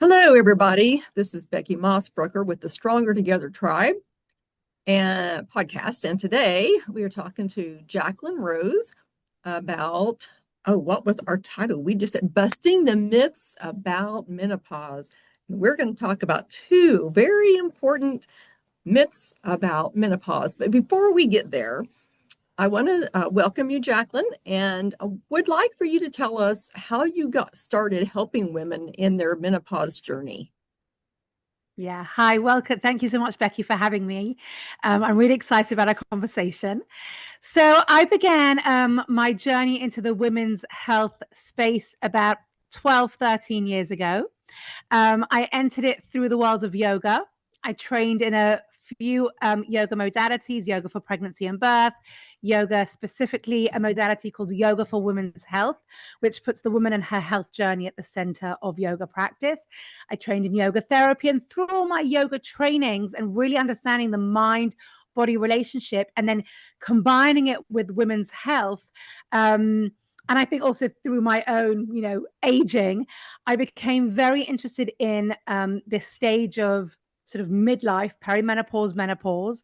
Hello, everybody. This is Becky Mossbrucker with the Stronger Together Tribe and podcast. And today we are talking to Jacqueline Rose about, what was our title? We just said Busting the Myths About Menopause. And we're going to talk about two very important myths about menopause. But before we get there, I want to welcome you, Jacqueline, and would like for you to tell us how you got started helping women in their menopause journey. Yeah. Hi. Welcome. Thank you so much, Becky, for having me. I'm really excited about our conversation. So I began my journey into the women's health space about 12, 13 years ago. I entered it through the world of yoga. I trained in a few yoga modalities, yoga for pregnancy and birth, yoga specifically a modality called yoga for women's health, which puts the woman and her health journey at the center of yoga practice. I trained in yoga therapy, and through all my yoga trainings and really understanding the mind body relationship and then combining it with women's health, and I think also through my own, aging, I became very interested in this stage of sort of midlife, perimenopause, menopause,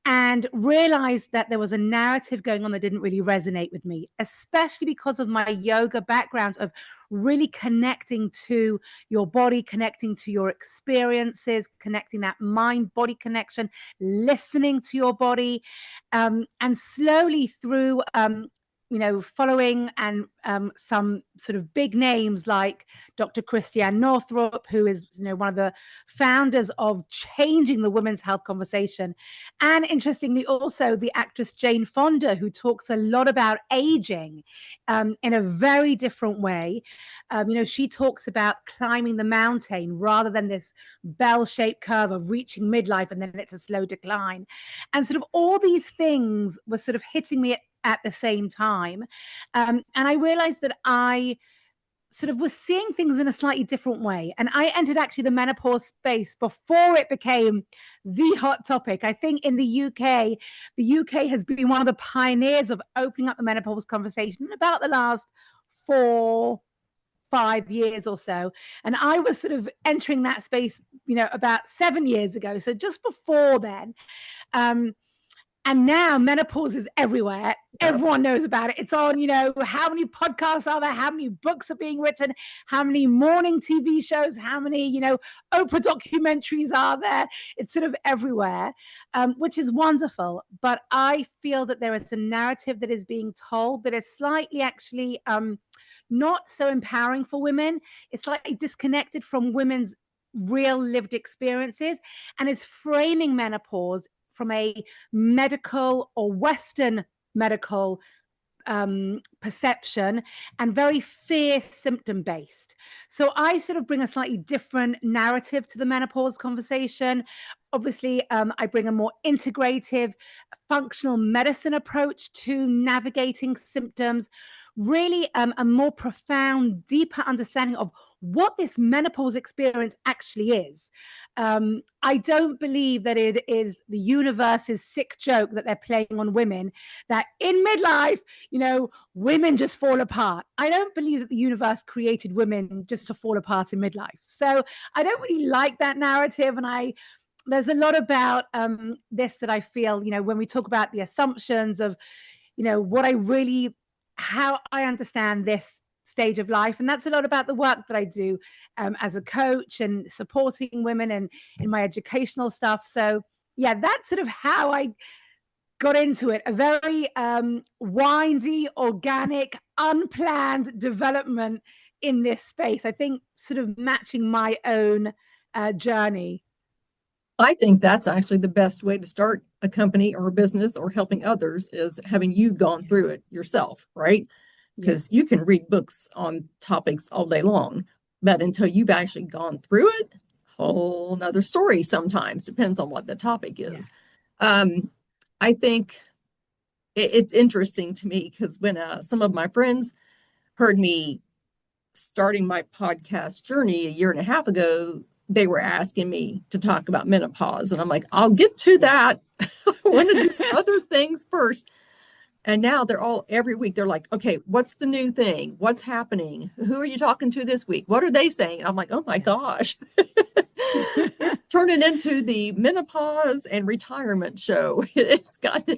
and realized that there was a narrative going on that didn't really resonate with me, especially because of my yoga background of really connecting to your body, connecting to your experiences, connecting that mind body connection, listening to your body, and slowly through following and some sort of big names like Dr. Christiane Northrup, who is, one of the founders of changing the women's health conversation. And interestingly, also the actress Jane Fonda, who talks a lot about aging in a very different way. She talks about climbing the mountain rather than this bell-shaped curve of reaching midlife and then it's a slow decline. And sort of all these things were sort of hitting me at the same time. And I realized that I sort of was seeing things in a slightly different way. And I entered actually the menopause space before it became the hot topic. I think in the UK has been one of the pioneers of opening up the menopause conversation in about the last 4-5 years or so. And I was sort of entering that space, about 7 years ago. So just before then. And now menopause is everywhere. Yep. Everyone knows about it. It's on, how many podcasts are there? How many books are being written? How many morning TV shows? How many, Oprah documentaries are there? It's sort of everywhere, which is wonderful. But I feel that there is a narrative that is being told that is slightly actually not so empowering for women. It's slightly disconnected from women's real lived experiences and is framing menopause from a medical or Western medical perception and very fear symptom based. So I sort of bring a slightly different narrative to the menopause conversation. Obviously, I bring a more integrative, functional medicine approach to navigating symptoms, really a more profound, deeper understanding of what this menopause experience actually is. I don't believe that it is the universe's sick joke that they're playing on women, that in midlife, women just fall apart. I don't believe that the universe created women just to fall apart in midlife. So I don't really like that narrative. And there's a lot about this that I feel, when we talk about the assumptions of, how I understand this stage of life. And that's a lot about the work that I do as a coach and supporting women and in my educational stuff. So yeah, that's sort of how I got into it. A very windy, organic, unplanned development in this space. I think sort of matching my own journey. I think that's actually the best way to start a company or a business or helping others is having you gone through it yourself, right? Yeah. Because you can read books on topics all day long, but until you've actually gone through it, whole nother story sometimes, depends on what the topic is. I think it's interesting to me because when some of my friends heard me starting my podcast journey a year and a half ago, they were asking me to talk about menopause. And I'm like, I'll get to that. I want to do some other things first. And now they're all every week, they're like, okay, what's the new thing? What's happening? Who are you talking to this week? What are they saying? I'm like, oh my gosh. Yeah. It's turning into the menopause and retirement show. Yeah. It's And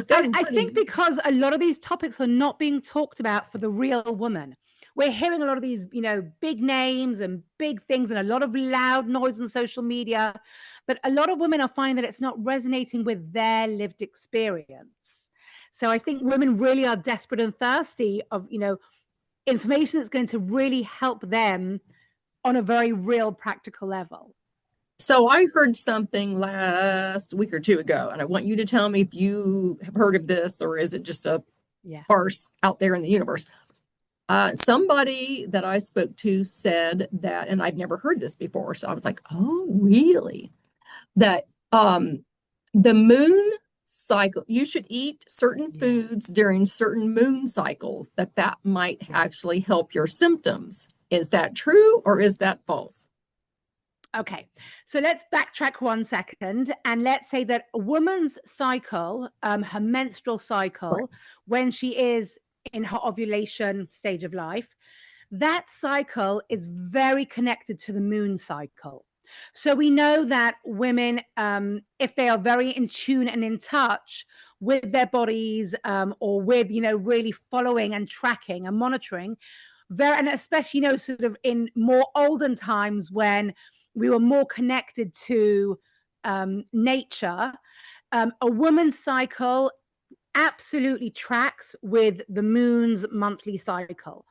gotten I think pretty. because a lot of these topics are not being talked about for the real woman. We're hearing a lot of these, big names and big things and a lot of loud noise on social media. But a lot of women are finding that it's not resonating with their lived experience. So I think women really are desperate and thirsty of, information that's going to really help them on a very real practical level. So I heard something last week or two ago, and I want you to tell me if you have heard of this or is it just a Yeah. farce out there in the universe. Somebody that I spoke to said that, and I've never heard this before, so I was like, "Oh, really?" That the moon cycle, you should eat certain Yeah. foods during certain moon cycles, that might Yeah. actually help your symptoms. Is that true or is that false? Okay, so let's backtrack 1 second and let's say that a woman's cycle, her menstrual Right. cycle, when she is in her ovulation stage of life, that cycle is very connected to the moon cycle. So we know that women, if they are very in tune and in touch with their bodies, or with, really following and tracking and monitoring, and especially, sort of in more olden times when we were more connected to nature, a woman's cycle absolutely tracks with the moon's monthly cycle.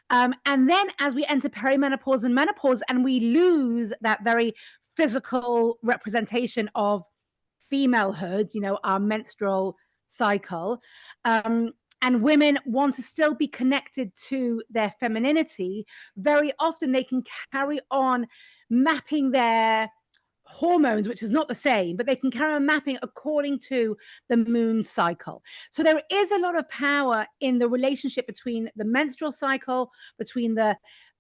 And then as we enter perimenopause and menopause, and we lose that very physical representation of femalehood, our menstrual cycle, and women want to still be connected to their femininity, very often they can carry on mapping their hormones, which is not the same, but they can carry on mapping according to the moon cycle. So there is a lot of power in the relationship between the menstrual cycle, between the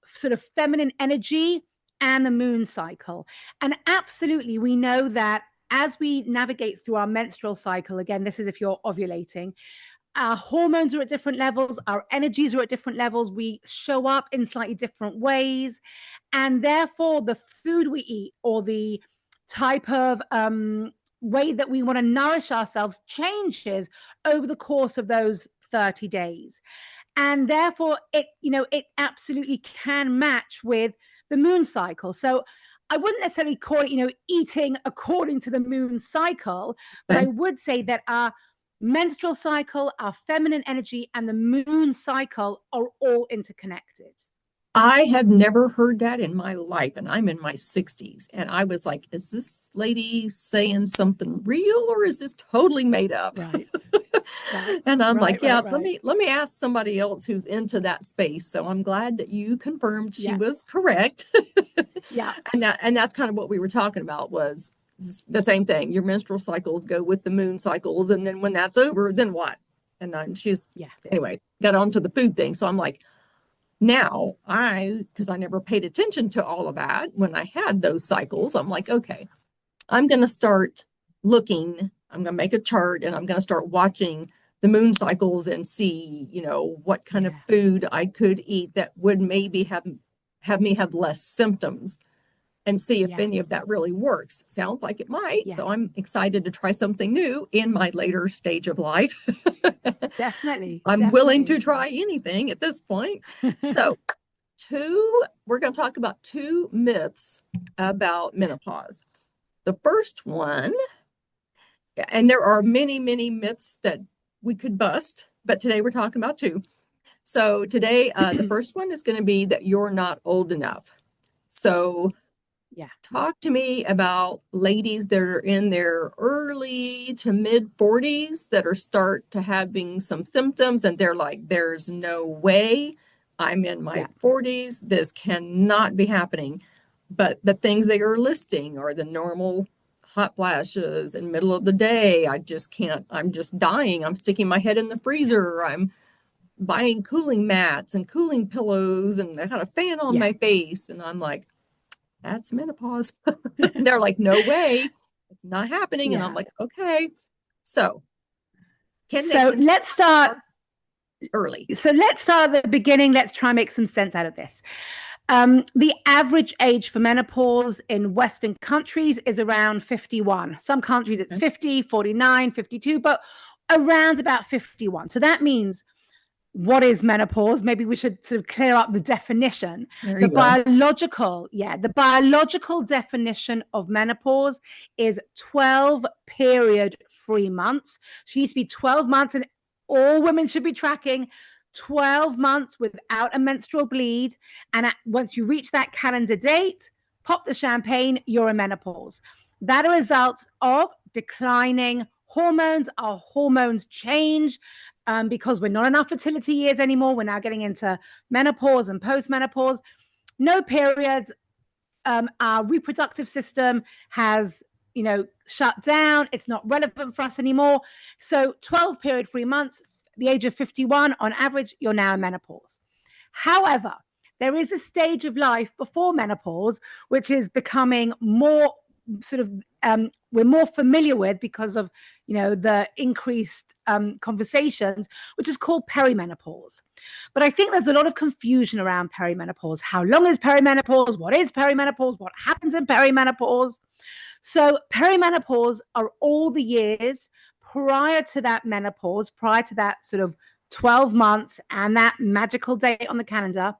sort of feminine energy and the moon cycle. And absolutely, we know that as we navigate through our menstrual cycle, again, this is if you're ovulating, our hormones are at different levels, our energies are at different levels, we show up in slightly different ways. And therefore, the food we eat or the type of way that we want to nourish ourselves changes over the course of those 30 days. And therefore, it absolutely can match with the moon cycle. So I wouldn't necessarily call it, eating according to the moon cycle, but I Okay. would say that our menstrual cycle, our feminine energy, and the moon cycle are all interconnected. I have never heard that in my life, and I'm in my 60s. And I was like, is this lady saying something real or is this totally made up? Right, right, And I'm right, like, yeah, right, let right. me let me ask somebody else who's into that space. So I'm glad that you confirmed she Yeah, was correct. yeah, And that's kind of what we were talking about was the same thing. Your menstrual cycles go with the moon cycles, and then when that's over, then what? And then she's yeah, anyway got onto the food thing. So I'm like, now because I never paid attention to all of that when I had those cycles, I'm like, okay, I'm going to start looking, I'm going to make a chart and I'm going to start watching the moon cycles and see, what kind of yeah, food I could eat that would maybe have me have less symptoms and see if yeah, any of that really works. Sounds like it might. yeah. So I'm excited to try something new in my later stage of life. Definitely, I'm willing to definitely. try anything at this point. So, we're going to talk about two myths about Yeah, menopause. The first one, and there are many, many myths that we could bust, but today we're talking about two. So, today, the first one is going to be that you're not old enough. So, yeah, talk to me about ladies that are in their early to mid 40s that are start to having some symptoms and they're like, there's no way I'm in my yeah, 40s. This cannot be happening. But the things they are listing are the normal hot flashes in the middle of the day. I just can't, I'm just dying. I'm sticking my head in the freezer. I'm buying cooling mats and cooling pillows and I got a fan on yeah, my face. And I'm like, that's menopause. They're like, no way, it's not happening. And I'm yeah, like, okay. So Can they So let's start early? So let's start at the beginning. Let's try and make some sense out of this. The average age for menopause in Western countries is around 51. Some countries it's 50, 49, 52, but around about 51. So that means, what is menopause? Maybe we should sort of clear up the definition. There you go. The biological definition of menopause is 12 period free months. She needs to be 12 months, and all women should be tracking 12 months without a menstrual bleed. And once you reach that calendar date, pop the champagne, you're in menopause. That a result of declining hormones. Our hormones change because we're not in our fertility years anymore. We're now getting into menopause and postmenopause. No periods. Our reproductive system has shut down. It's not relevant for us anymore. So 12 period free months, the age of 51, on average, you're now in menopause. However, there is a stage of life before menopause, which is becoming more sort of, we're more familiar with because of, the increased conversations, which is called perimenopause. But I think there's a lot of confusion around perimenopause. How long is perimenopause? What is perimenopause? What happens in perimenopause? So perimenopause are all the years prior to that menopause, prior to that sort of 12 months and that magical date on the calendar,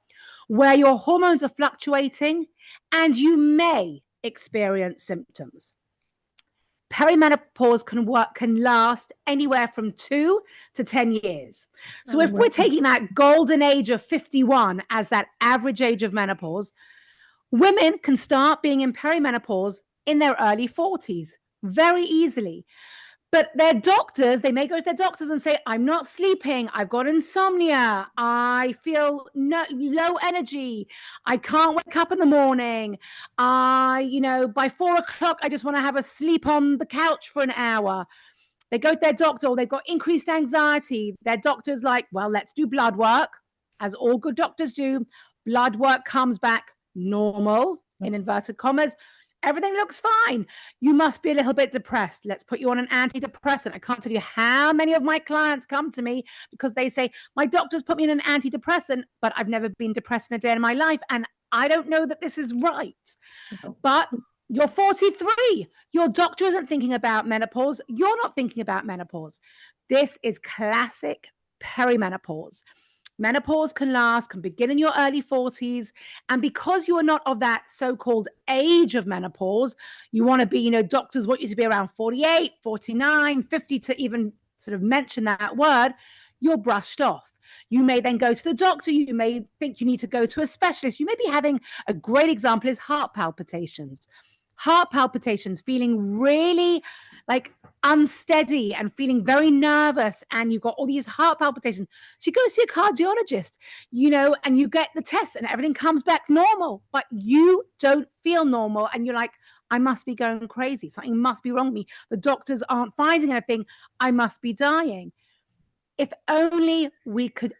where your hormones are fluctuating and you may experience symptoms. Perimenopause can last anywhere from 2 to 10 years. So if we're taking that golden age of 51 as that average age of menopause, women can start being in perimenopause in their early 40s very easily. But their doctors, they may go to their doctors and say, I'm not sleeping. I've got insomnia. I feel low energy. I can't wake up in the morning. By 4 o'clock, I just want to have a sleep on the couch for an hour. They go to their doctor, or they've got increased anxiety. Their doctor's like, well, let's do blood work, as all good doctors do. Blood work comes back normal, in inverted commas. Everything looks fine. You must be a little bit depressed. Let's put you on an antidepressant. I can't tell you how many of my clients come to me because they say, my doctor's put me on an antidepressant, but I've never been depressed in a day in my life. And I don't know that this is right. But you're 43. Your doctor isn't thinking about menopause. You're not thinking about menopause. This is classic perimenopause. Menopause can begin in your early 40s. And because you are not of that so-called age of menopause, you want to be, doctors want you to be around 48, 49, 50 to even sort of mention that word, you're brushed off. You may then go to the doctor. You may think you need to go to a specialist. You may be having, a great example is heart palpitations. Heart palpitations, feeling really like unsteady and feeling very nervous, and you've got all these heart palpitations. So you go see a cardiologist, and you get the test and everything comes back normal, but you don't feel normal. And you're like, I must be going crazy. Something must be wrong with me. The doctors aren't finding anything. I must be dying. If only we could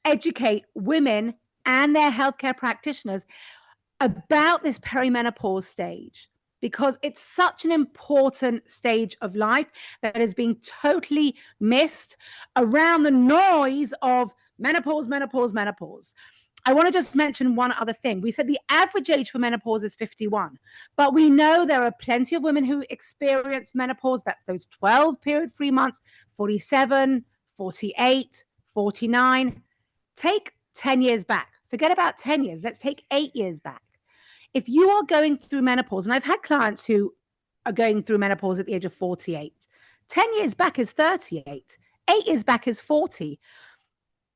educate women and their healthcare practitioners about this perimenopause stage, because it's such an important stage of life that is being totally missed around the noise of menopause, menopause, menopause. I want to just mention one other thing. We said the average age for menopause is 51, but we know there are plenty of women who experience menopause. That's those 12 period free months, 47, 48, 49. Take 10 years back. Forget about 10 years. Let's take 8 years back. If you are going through menopause, and I've had clients who are going through menopause at the age of 48, 10 years back is 38, 8 years back is 40.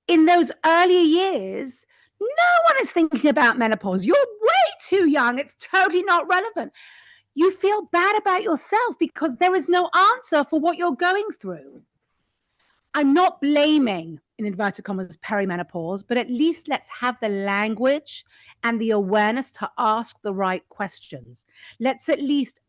In those earlier years, no one is thinking about menopause. You're way too young. It's totally not relevant. You feel bad about yourself because there is no answer for what you're going through. I'm not blaming, in inverted commas, perimenopause, but at least let's have the language and the awareness to ask the right questions. Let's at least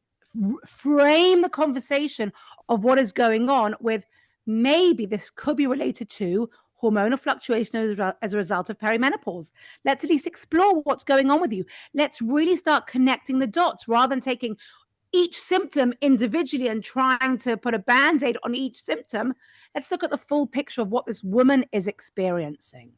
frame the conversation of what is going on with, maybe this could be related to hormonal fluctuation as a result of perimenopause. Let's at least explore what's going on with you. Let's really start connecting the dots rather than taking each symptom individually and trying to put a band-aid on each symptom. Let's look at the full picture of what this woman is experiencing.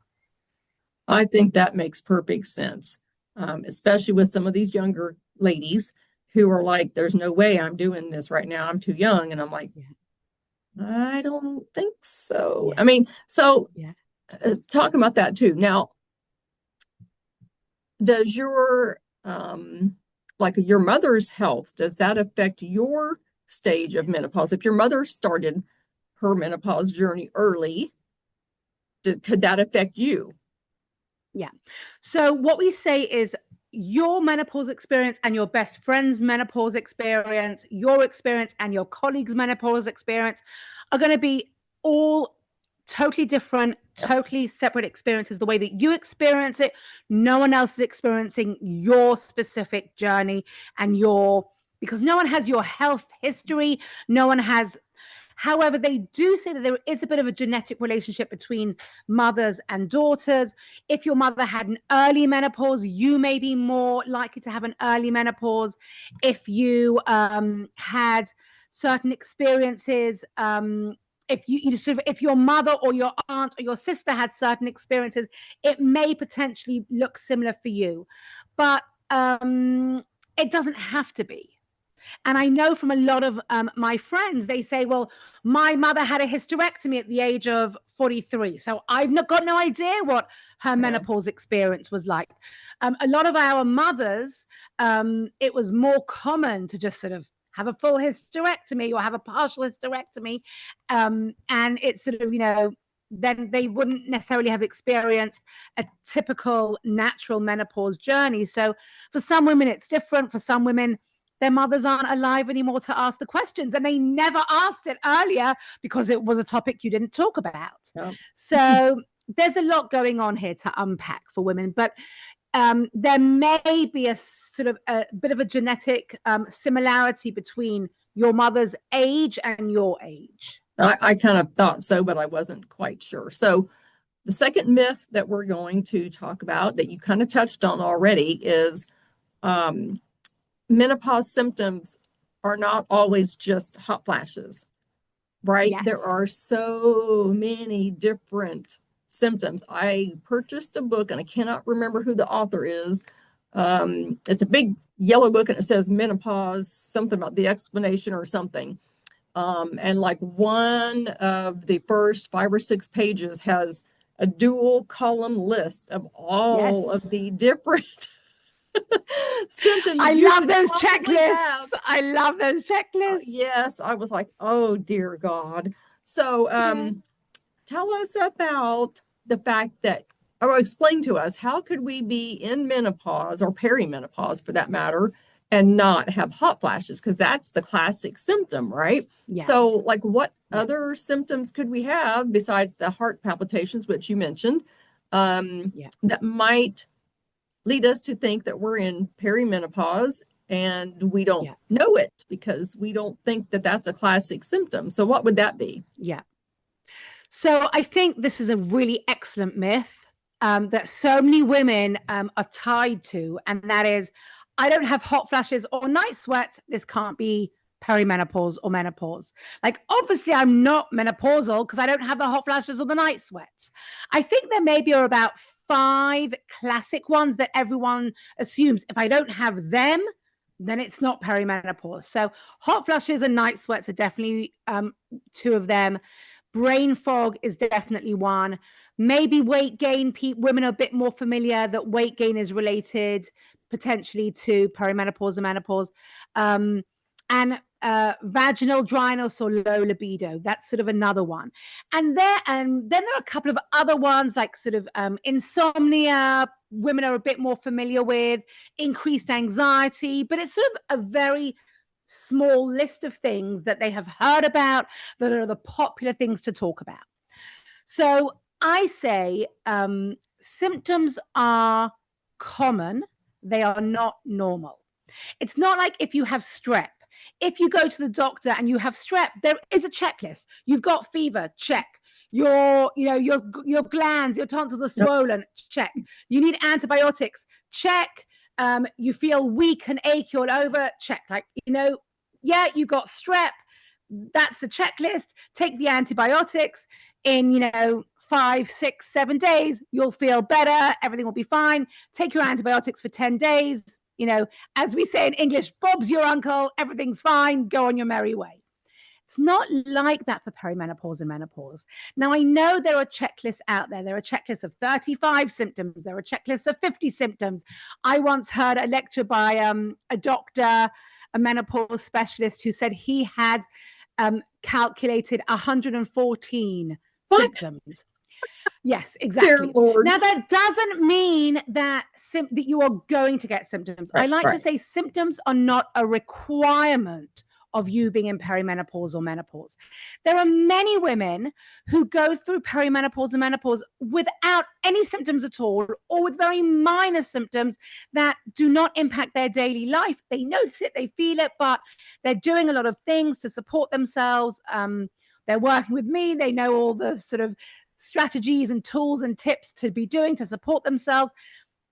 I think that makes perfect sense, especially with some of these younger ladies who are like, there's no way I'm doing this right now. I'm too young. And I'm like, Yeah. I don't think so. Yeah. I mean, so Yeah. talking about that too. Now, does like your mother's health, does that affect your stage of menopause? If your mother started her menopause journey early, could that affect you? Yeah. So what we say is your menopause experience and your best friend's menopause experience, your experience and your colleague's menopause experience are going to be all totally different, Yep. totally separate experiences. The way that you experience it, no one else is experiencing your specific journey and because no one has your health history, no one has. However, they do say that there is a bit of a genetic relationship between mothers and daughters. If your mother had an early menopause, you may be more likely to have an early menopause. If you had certain experiences, if your mother or your aunt or your sister had certain experiences, it may potentially look similar for you, but it doesn't have to be. And I know from a lot of my friends, they say, well, my mother had a hysterectomy at the age of 43. So I've got no idea what her Yeah. menopause experience was like. A lot of our mothers, it was more common to just sort of have a full hysterectomy or have a partial hysterectomy. And it's sort of, then they wouldn't necessarily have experienced a typical natural menopause journey. So for some women, it's different. For some women, their mothers aren't alive anymore to ask the questions, and they never asked it earlier because it was a topic you didn't talk about. Yep. So there's a lot going on here to unpack for women, but there may be a sort of a bit of a genetic similarity between your mother's age and your age. I kind of thought so, but I wasn't quite sure. So the second myth that we're going to talk about that you kind of touched on already is um, menopause symptoms are not always just hot flashes, right? Yes. There are so many different symptoms. I purchased a book and I cannot remember who the author is. It's a big yellow book and it says menopause, something about the explanation or something. And like one of the first 5 or 6 pages has a dual column list of Yes. all of the different symptoms I you love could those possibly have. checklists. I love those checklists. Yes, I was like, oh dear God. So Yeah. tell us about the fact that, or explain to us, how could we be in menopause or perimenopause for that matter and not have hot flashes? Because that's the classic symptom, right? Yeah. So, like, what Yeah. other symptoms could we have besides the heart palpitations, which you mentioned, Yeah. that might lead us to think that we're in perimenopause and we don't Yeah. know it because we don't think that that's a classic symptom. So, what would that be? Yeah. So I think this is a really excellent myth that so many women are tied to, and that is, I don't have hot flashes or night sweats. This can't be perimenopause or menopause. Like, obviously, I'm not menopausal because I don't have the hot flashes or the night sweats. I think there maybe are about 5 classic ones that everyone assumes if I don't have them, then it's not perimenopause. So hot flushes and night sweats are definitely 2 of them. Brain fog is definitely one. Maybe weight gain. Women are a bit more familiar that weight gain is related potentially to perimenopause and menopause. And vaginal dryness or low libido. That's sort of another one. And then there are a couple of other ones like sort of insomnia. Women are a bit more familiar with increased anxiety, but it's sort of a very small list of things that they have heard about that are the popular things to talk about. So I say symptoms are common, they are not normal. It's not like if you have strep. If you go to the doctor and you have strep, there is a checklist. You've got fever, check. Your glands, your tonsils are Yep. swollen, check. You need antibiotics, check. You feel weak and achy all over, check. Like, yeah, you got strep. That's the checklist. Take the antibiotics in, 5, 6, 7 days. You'll feel better. Everything will be fine. Take your antibiotics for 10 days. As we say in English, Bob's your uncle. Everything's fine. Go on your merry way. It's not like that for perimenopause and menopause. Now, I know there are checklists out there. There are checklists of 35 symptoms. There are checklists of 50 symptoms. I once heard a lecture by a doctor, a menopause specialist, who said he had calculated 114 What? symptoms. Yes, Dear exactly. Lord. Now, that doesn't mean that you are going to get symptoms. I Right, like to right. say symptoms are not a requirement of you being in perimenopause or menopause. There are many women who go through perimenopause and menopause without any symptoms at all, or with very minor symptoms that do not impact their daily life. They notice it, they feel it, but they're doing a lot of things to support themselves. They're working with me. They know all the sort of strategies and tools and tips to be doing to support themselves.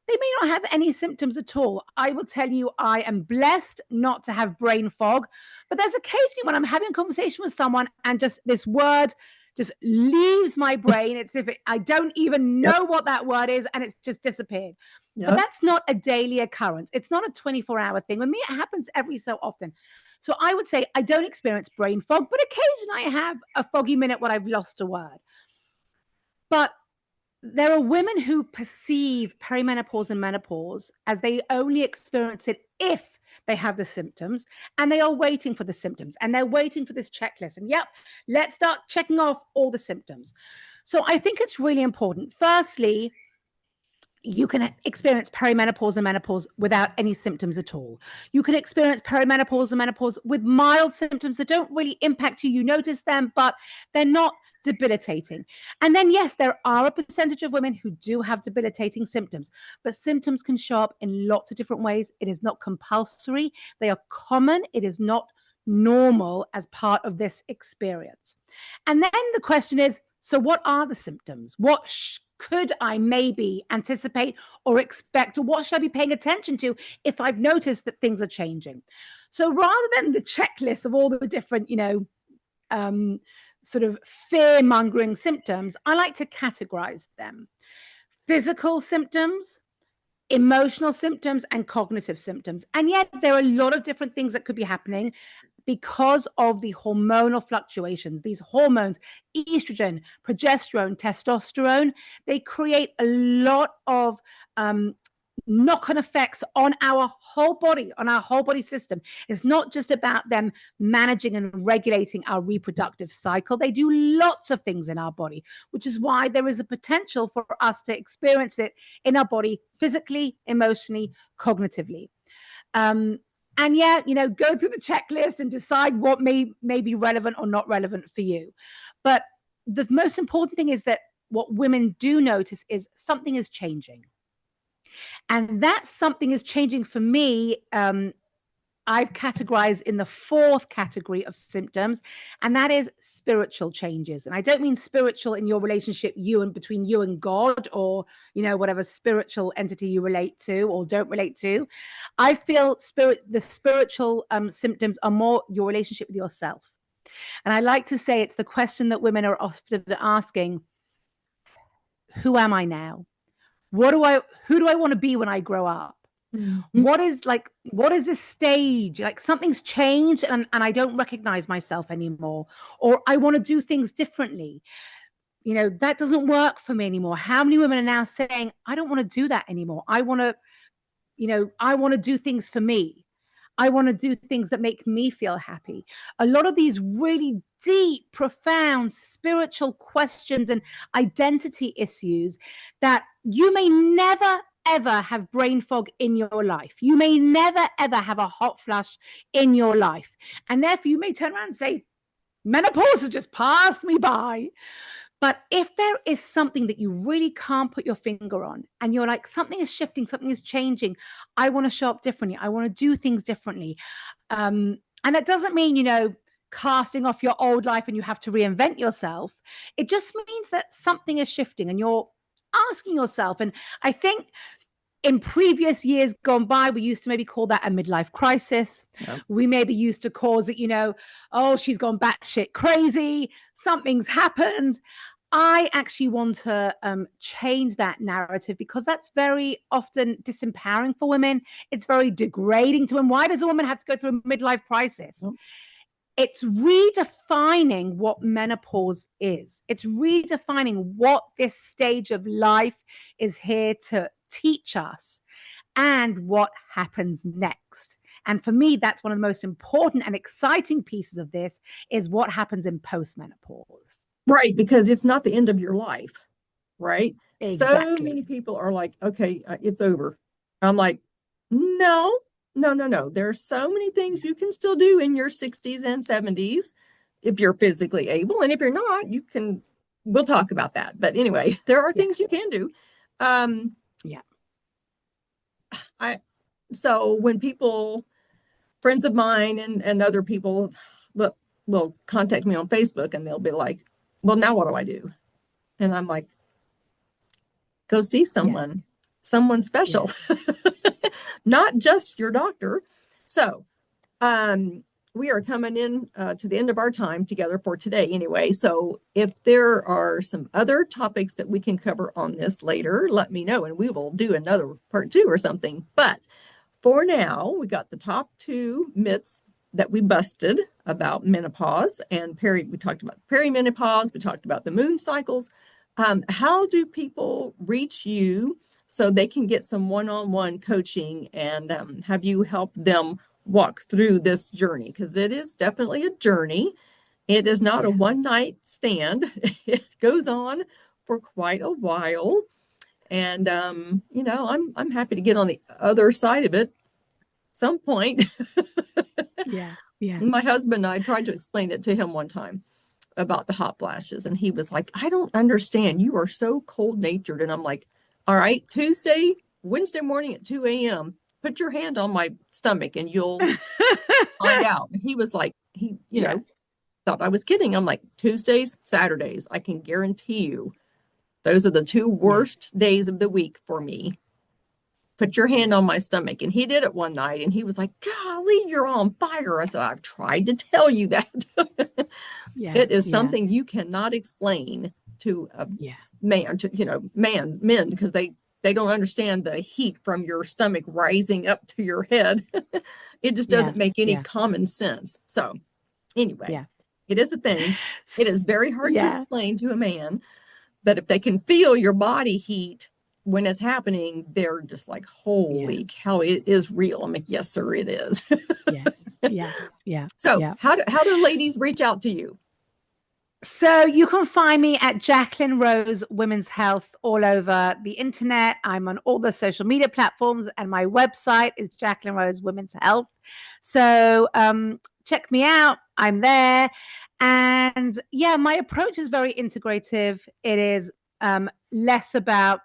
They may not have any symptoms at all. I will tell you, I am blessed not to have brain fog, but there's occasionally when I'm having a conversation with someone and just this word just leaves my brain. It's if I don't even Yep, know what that word is, and it's just disappeared. But yep. that's not a daily occurrence. It's not a 24-hour thing. With me, it happens every so often. So I would say I don't experience brain fog, but occasionally I have a foggy minute when I've lost a word. But there are women who perceive perimenopause and menopause as they only experience it if they have the symptoms, and they are waiting for the symptoms, and they're waiting for this checklist. And yep, let's start checking off all the symptoms. So I think it's really important. Firstly, you can experience perimenopause and menopause without any symptoms at all. You can experience perimenopause and menopause with mild symptoms that don't really impact you. You notice them, but they're not debilitating. And then, yes, there are a percentage of women who do have debilitating symptoms, but symptoms can show up in lots of different ways. It is not compulsory. They are common. It is not normal as part of this experience. And then the question is, so what are the symptoms? What could I maybe anticipate or expect, or what should I be paying attention to if I've noticed that things are changing? So rather than the checklist of all the different, sort of fear mongering symptoms, I like to categorize them: physical symptoms, emotional symptoms, and cognitive symptoms. And yet there are a lot of different things that could be happening because of the hormonal fluctuations. These hormones, estrogen, progesterone, testosterone, they create a lot of knock-on effects on our whole body, on our whole body system. It's not just about them managing and regulating our reproductive cycle. They do lots of things in our body, which is why there is the potential for us to experience it in our body physically, emotionally, cognitively. And yeah, go through the checklist and decide what may be relevant or not relevant for you. But the most important thing is that what women do notice is something is changing. And that something is changing for me. I've categorized in the fourth category of symptoms, and that is spiritual changes. And I don't mean spiritual in your relationship between you and God, or whatever spiritual entity you relate to or don't relate to. I feel the spiritual symptoms are more your relationship with yourself. And I like to say it's the question that women are often asking: who am I now? Who do I want to be when I grow up? Mhm. What is this stage? Like, something's changed, and I don't recognize myself anymore, or I want to do things differently. That doesn't work for me anymore. How many women are now saying, I don't want to do that anymore? I want to do things for me. I want to do things that make me feel happy. A lot of these really deep, profound spiritual questions and identity issues that you may never, ever have brain fog in your life. You may never, ever have a hot flush in your life. And therefore, you may turn around and say, menopause has just passed me by. But if there is something that you really can't put your finger on, and you're like, something is shifting, something is changing, I want to show up differently, I want to do things differently. And that doesn't mean, casting off your old life and you have to reinvent yourself. It just means that something is shifting and you're asking yourself. And I think in previous years gone by, we used to maybe call that a midlife crisis. Yeah. We maybe used to cause it, oh, she's gone batshit crazy, something's happened. I actually want to change that narrative because that's very often disempowering for women. It's very degrading to women. Why does a woman have to go through a midlife crisis? It's redefining what menopause is. It's redefining what this stage of life is here to teach us and what happens next. And for me, that's one of the most important and exciting pieces of this is what happens in postmenopause. Right, because it's not the end of your life, right? So many Exactly. people are like, okay, it's over. I'm like, no, no, no, no. There are so many things you can still do in your 60s and 70s if you're physically able. And if you're not, we'll talk about that. But anyway, there are Yeah. things you can do. Um, Yeah. I, so when friends of mine and other people will contact me on Facebook and they'll be like, well, now what do I do? And I'm like, go see Yeah. someone special, Yeah. not just your doctor. So, we are coming in to the end of our time together for today anyway. So if there are some other topics that we can cover on this later, let me know and we will do another part 2 or something. But for now, we got the top 2 myths that we busted about menopause and we talked about perimenopause. We talked about the moon cycles. How do people reach you so they can get some one-on-one coaching and have you help them walk through this journey? Because it is definitely a journey. It is not a Yeah. one night stand. It goes on for quite a while. And I'm happy to get on the other side of it some point. Yeah. Yeah. My husband and I tried to explain it to him one time about the hot flashes, and he was like, I don't understand. You are so cold natured. And I'm like, all right, Wednesday morning at 2 a.m., put your hand on my stomach and you'll find out. And he was like, Yeah. thought I was kidding. I'm like, Tuesdays, Saturdays, I can guarantee you those are the 2 Yeah. worst days of the week for me. Put your hand Yeah. on my stomach. And he did it one night and he was like, golly, you're on fire. I said, I've tried to tell you that. Yeah. It is Yeah. something you cannot explain to a Yeah. man, men, because they don't understand the heat from your stomach rising up to your head. It just Yeah. doesn't make any Yeah. common sense. So anyway, Yeah. it is a thing. It is very hard to Yeah. explain to a man, but if they can feel your body heat when it's happening, they're just like, Yeah. holy cow, it is real. I'm like, yes, sir, it is. Yeah. Yeah. Yeah. So Yeah. how do ladies reach out to you? So you can find me at Jacqueline Rose Women's Health all over the internet. I'm on all the social media platforms, and my website is Jacqueline Rose Women's Health. So check me out. I'm there. And yeah, my approach is very integrative. It is less about,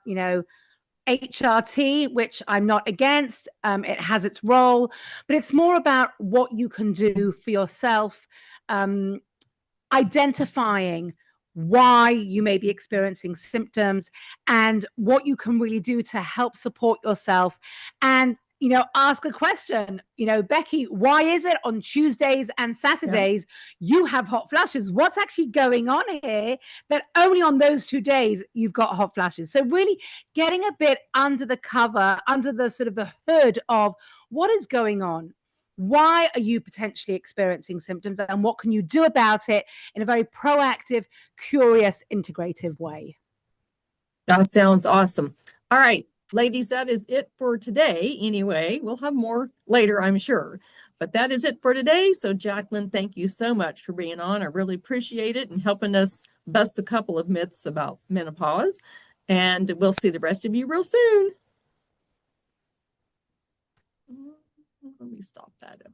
HRT, which I'm not against. It has its role, but it's more about what you can do for yourself. Identifying why you may be experiencing symptoms and what you can really do to help support yourself, and ask a question. Becky, why is it on Tuesdays and Yeah. Saturdays you have hot flashes? What's actually going on here that only on those 2 days you've got hot flashes? So really getting a bit under the cover, under the sort of the hood of what is going on. Why are you potentially experiencing symptoms, and what can you do about it in a very proactive, curious, integrative way? That sounds awesome. All right, ladies, that is it for today. Anyway, we'll have more later, I'm sure. But that is it for today. So, Jacqueline, thank you so much for being on. I really appreciate it and helping us bust a couple of myths about menopause. And we'll see the rest of you real soon. Let me stop that.